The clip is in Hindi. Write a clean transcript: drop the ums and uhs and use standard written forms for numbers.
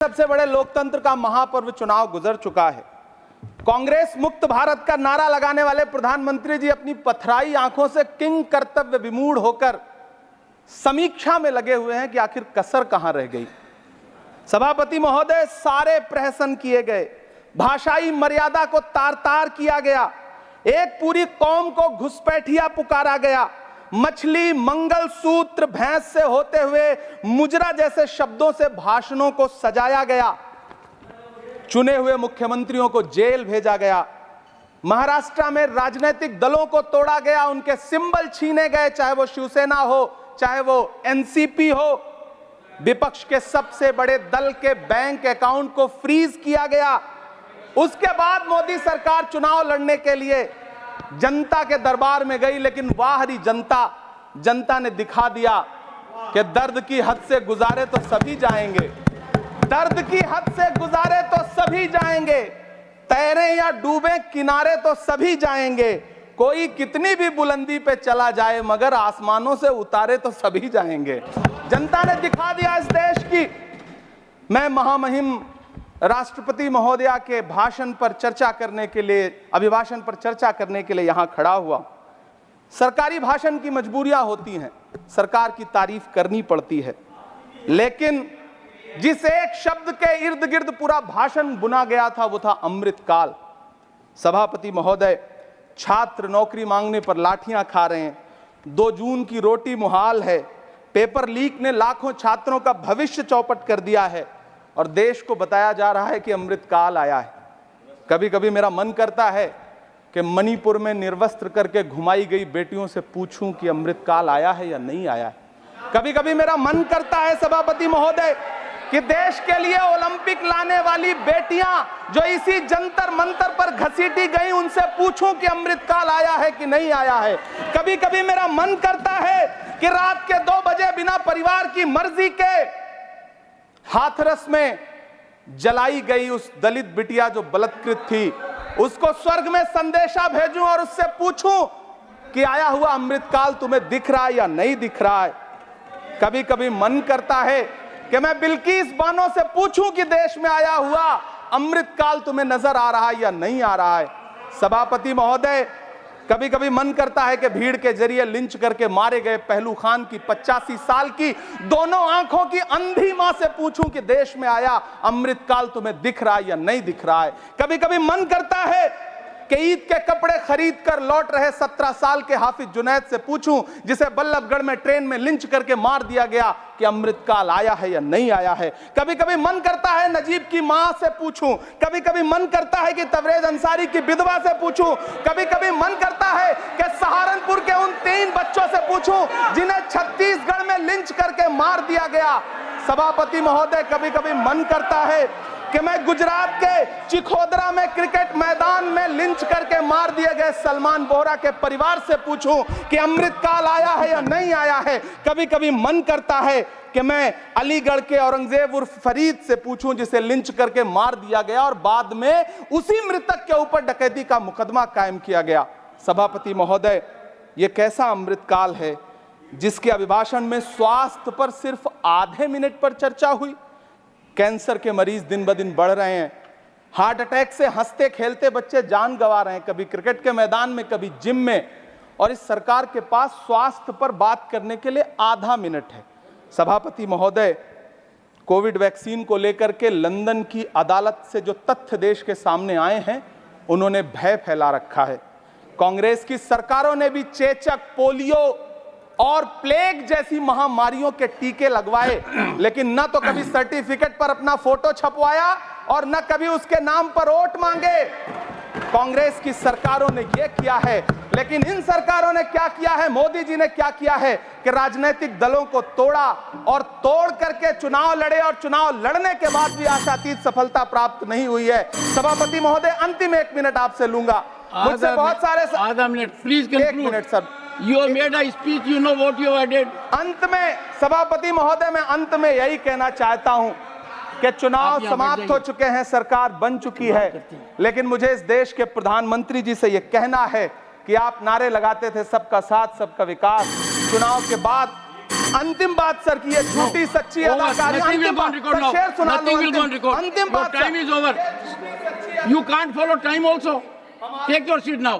सबसे बड़े लोकतंत्र का महापर्व चुनाव गुजर चुका है। कांग्रेस मुक्त भारत का नारा लगाने वाले प्रधानमंत्री जी अपनी पथराई आंखों से किंग कर्तव्य विमूढ़ होकर समीक्षा में लगे हुए हैं कि आखिर कसर कहां रह गई। सभापति महोदय, सारे प्रहसन किए गए, भाषाई मर्यादा को तार तार किया गया, एक पूरी कौम को घुसपैठिया पुकारा गया, मछली, मंगल सूत्र, भैंस से होते हुए मुजरा जैसे शब्दों से भाषणों को सजाया गया, चुने हुए मुख्यमंत्रियों को जेल भेजा गया, महाराष्ट्र में राजनीतिक दलों को तोड़ा गया, उनके सिंबल छीने गए, चाहे वो शिवसेना हो, चाहे वो एनसीपी हो, विपक्ष के सबसे बड़े दल के बैंक अकाउंट को फ्रीज किया गया। उसके बाद मोदी सरकार चुनाव लड़ने के लिए जनता के दरबार में गई, लेकिन वाहरी जनता ने दिखा दिया कि दर्द की हद से गुजारे तो सभी जाएंगे, दर्द की हद से गुजारे तो सभी जाएंगे, तैरे या डूबे किनारे तो सभी जाएंगे, कोई कितनी भी बुलंदी पे चला जाए मगर आसमानों से उतारे तो सभी जाएंगे। जनता ने दिखा दिया इस देश की। मैं महामहिम राष्ट्रपति महोदया के भाषण पर चर्चा करने के लिए, अभिभाषण पर चर्चा करने के लिए यहां खड़ा हुआ। सरकारी भाषण की मजबूरियां होती हैं, सरकार की तारीफ करनी पड़ती है, लेकिन जिस एक शब्द के इर्द गिर्द पूरा भाषण बुना गया था वो था अमृतकाल। सभापति महोदय, छात्र नौकरी मांगने पर लाठियां खा रहे हैं, 2 जून की रोटी मुहाल है, पेपर लीक ने लाखों छात्रों का भविष्य चौपट कर दिया है और देश को बताया जा रहा है कि अमृतकाल आया है। कभी कभी मेरा मन करता है कि मणिपुर में निर्वस्त्र करके घुमाई गई बेटियों से पूछूं कि अमृतकाल आया है या नहीं आया है। कभी कभी मेरा मन करता है सभापति महोदय कि देश के लिए ओलंपिक लाने वाली बेटियां जो इसी जंतर मंतर पर घसीटी गई, उनसे पूछूं कि अमृतकाल आया है कि नहीं आया है। कभी कभी मेरा मन करता है कि रात के 2 बजे बिना परिवार की मर्जी के हाथरस में जलाई गई उस दलित बिटिया जो बलात्कृत थी, उसको स्वर्ग में संदेशा भेजूं और उससे पूछूं कि आया हुआ अमृतकाल तुम्हें दिख रहा है या नहीं दिख रहा है। कभी कभी मन करता है कि मैं बिल्किस बानो से पूछूं कि देश में आया हुआ अमृतकाल तुम्हें नजर आ रहा है या नहीं आ रहा है। सभापति महोदय, कभी कभी मन करता है कि भीड़ के जरिए लिंच करके मारे गए पहलू खान की 85 साल की दोनों आंखों की अंधी मां से पूछूं कि देश में आया अमृतकाल तुम्हें दिख रहा है या नहीं दिख रहा है। कभी कभी मन करता है कि ईद के कपड़े खरीद कर लौट रहे 17 साल के हाफिज जुनैद से पूछूं, जिसे बल्लभगढ़ में ट्रेन में लिंच करके मार दिया गया, कि अमृतकाल आया है या नहीं आया है। कभी कभी मन करता है नजीब की मां से पूछूं, कभी कभी मन करता है कि तबरेज अंसारी की विधवा से पूछूं, कभी कभी मन करता है कि सहारनपुर के उन 3 बच्चों से पूछूं जिन्हें छत्तीसगढ़ में लिंच करके मार दिया गया। सभापति महोदय, कभी कभी मन करता है कि मैं गुजरात के चिखोदरा में क्रिकेट मैदान में लिंच करके मार दिए गए सलमान बोहरा के परिवार से पूछूं कि अमृतकाल आया है या नहीं आया है। कभी कभी मन करता है कि मैं अलीगढ़ के औरंगजेब उर्फ फरीद से पूछूं, जिसे लिंच करके मार दिया गया और बाद में उसी मृतक के ऊपर डकैती का मुकदमा कायम किया गया। सभापति महोदय, यह कैसा अमृतकाल है जिसके अभिभाषण में स्वास्थ्य पर सिर्फ आधे मिनट पर चर्चा हुई। कैंसर के मरीज दिन ब दिन बढ़ रहे हैं, हार्ट अटैक से हंसते खेलते बच्चे जान गंवा रहे हैं, कभी क्रिकेट के मैदान में, कभी जिम में, और इस सरकार के पास स्वास्थ्य पर बात करने के लिए आधा मिनट है। सभापति महोदय, कोविड वैक्सीन को लेकर के लंदन की अदालत से जो तथ्य देश के सामने आए हैं, उन्होंने भय फैला रखा है। कांग्रेस की सरकारों ने भी चेचक, पोलियो और प्लेग जैसी महामारियों के टीके लगवाए, लेकिन न तो कभी सर्टिफिकेट पर अपना फोटो छपवाया और न कभी उसके नाम पर वोट मांगे। कांग्रेस की सरकारों ने यह किया है, लेकिन इन सरकारों ने क्या किया है, मोदी जी ने क्या किया है कि राजनीतिक दलों को तोड़ा और तोड़ करके चुनाव लड़े, और चुनाव लड़ने के बाद भी आशातीत सफलता प्राप्त नहीं हुई है। सभापति महोदय, अंतिम 1 मिनट आपसे लूंगा, मुझसे बहुत सारे। आधा minute please. 1 minute sir. You have made a speech, you know what you have did. अंत में सभापति महोदय, मैं अंत में यही कहना चाहता हूं कि चुनाव समाप्त हो चुके हैं, सरकार बन चुकी है, लेकिन मुझे इस देश के प्रधानमंत्री जी से यह कहना है कि आप नारे लगाते थे सबका साथ सबका विकास, चुनाव के बाद अंतिम बात सर की ये झूठी सच्ची Over. अदाकारी। Nothing will अंतिम go on बात record सर, now. शेर सुना लो। Nothing will go on record. अंतिम Your बात time sir. is over. You can't follow time also. Take your seat now.